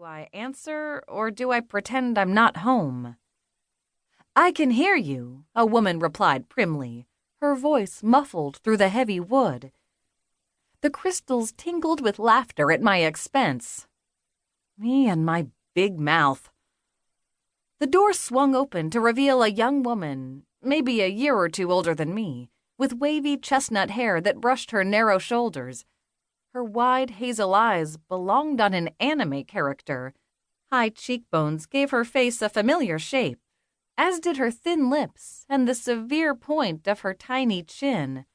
Do I answer, or do I pretend I'm not home? I can hear you, a woman replied primly, her voice muffled through the heavy wood. The crystals tingled with laughter at my expense. Me and my big mouth. The door swung open to reveal a young woman, maybe a year or two older than me, with wavy chestnut hair that brushed her narrow shoulders. Her wide hazel eyes belonged on an anime character. High cheekbones gave her face a familiar shape, as did her thin lips and the severe point of her tiny chin.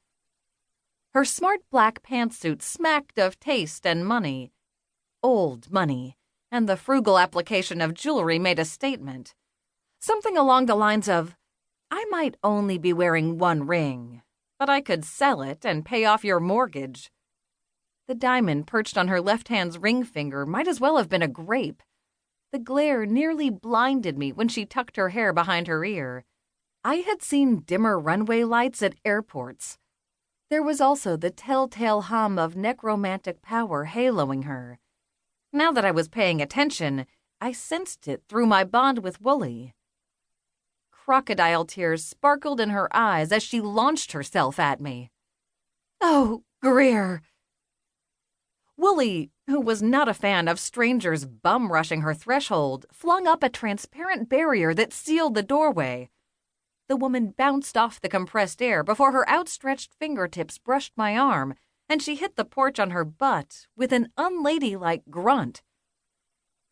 Her smart black pantsuit smacked of taste and money. Old money, and the frugal application of jewelry made a statement. Something along the lines of, I might only be wearing one ring, but I could sell it and pay off your mortgage. The diamond perched on her left hand's ring finger might as well have been a grape. The glare nearly blinded me when she tucked her hair behind her ear. I had seen dimmer runway lights at airports. There was also the telltale hum of necromantic power haloing her. Now that I was paying attention, I sensed it through my bond with Wooly. Crocodile tears sparkled in her eyes as she launched herself at me. Oh, Grier! Wooly, who was not a fan of strangers bum-rushing her threshold, flung up a transparent barrier that sealed the doorway. The woman bounced off the compressed air before her outstretched fingertips brushed my arm, and she hit the porch on her butt with an unladylike grunt.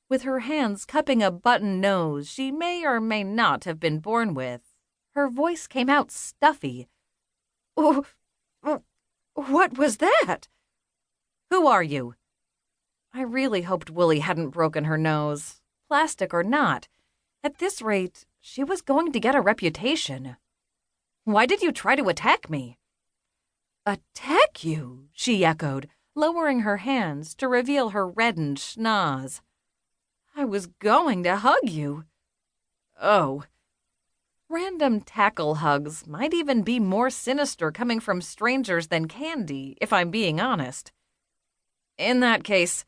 With her hands cupping a button nose she may or may not have been born with, her voice came out stuffy. Oh, what was that? Who are you? I really hoped Wooly hadn't broken her nose, plastic or not. At this rate, she was going to get a reputation. Why did you try to attack me? Attack you? She echoed, lowering her hands to reveal her reddened schnoz. I was going to hug you. Oh. Random tackle hugs might even be more sinister coming from strangers than Candy, if I'm being honest. In that case,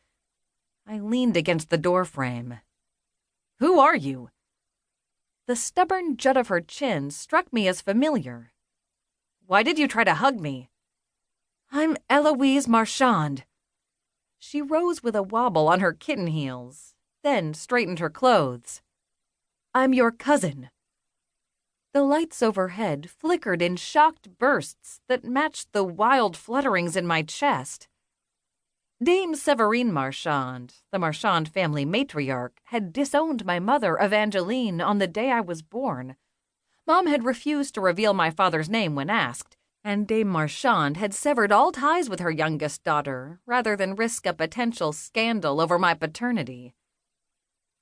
I leaned against the doorframe. Who are you? The stubborn jut of her chin struck me as familiar. Why did you try to hug me? I'm Eloise Marchand. She rose with a wobble on her kitten heels, then straightened her clothes. I'm your cousin. The lights overhead flickered in shocked bursts that matched the wild flutterings in my chest. Dame Séverine Marchand, the Marchand family matriarch, had disowned my mother, Evangeline, on the day I was born. Mom had refused to reveal my father's name when asked, and Dame Marchand had severed all ties with her youngest daughter, rather than risk a potential scandal over my paternity.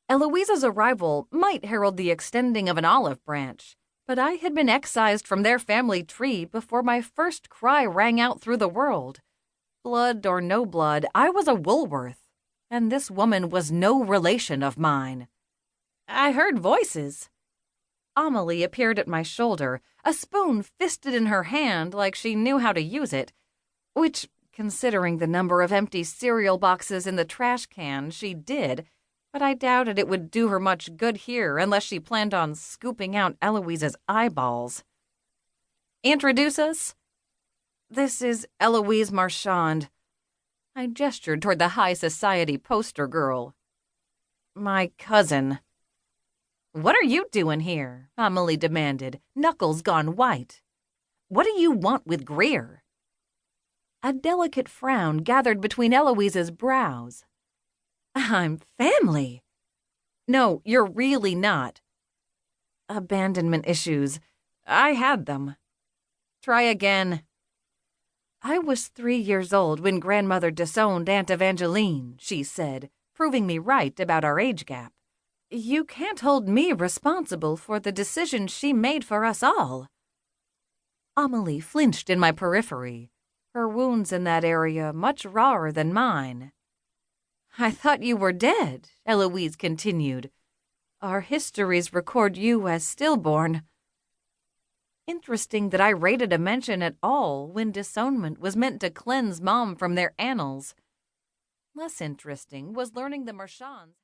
Eloise's arrival might herald the extending of an olive branch, but I had been excised from their family tree before my first cry rang out through the world. Blood or no blood, I was a Woolworth, and this woman was no relation of mine. I heard voices. Amelie appeared at my shoulder, a spoon fisted in her hand like she knew how to use it, which, considering the number of empty cereal boxes in the trash can, she did, but I doubted it would do her much good here unless she planned on scooping out Eloise's eyeballs. Introduce us? This is Eloise Marchand. I gestured toward the high society poster girl. My cousin. What are you doing here? Amelie demanded, knuckles gone white. What do you want with Grier? A delicate frown gathered between Eloise's brows. I'm family. No, you're really not. Abandonment issues. I had them. Try again. I was 3 years old when grandmother disowned Aunt Evangeline, she said, proving me right about our age gap. You can't hold me responsible for the decision she made for us all. Amelie flinched in my periphery, her wounds in that area much rawer than mine. I thought you were dead, Eloise continued. Our histories record you as stillborn. Interesting that I rated a mention at all when disownment was meant to cleanse Mom from their annals. Less interesting was learning the Marchands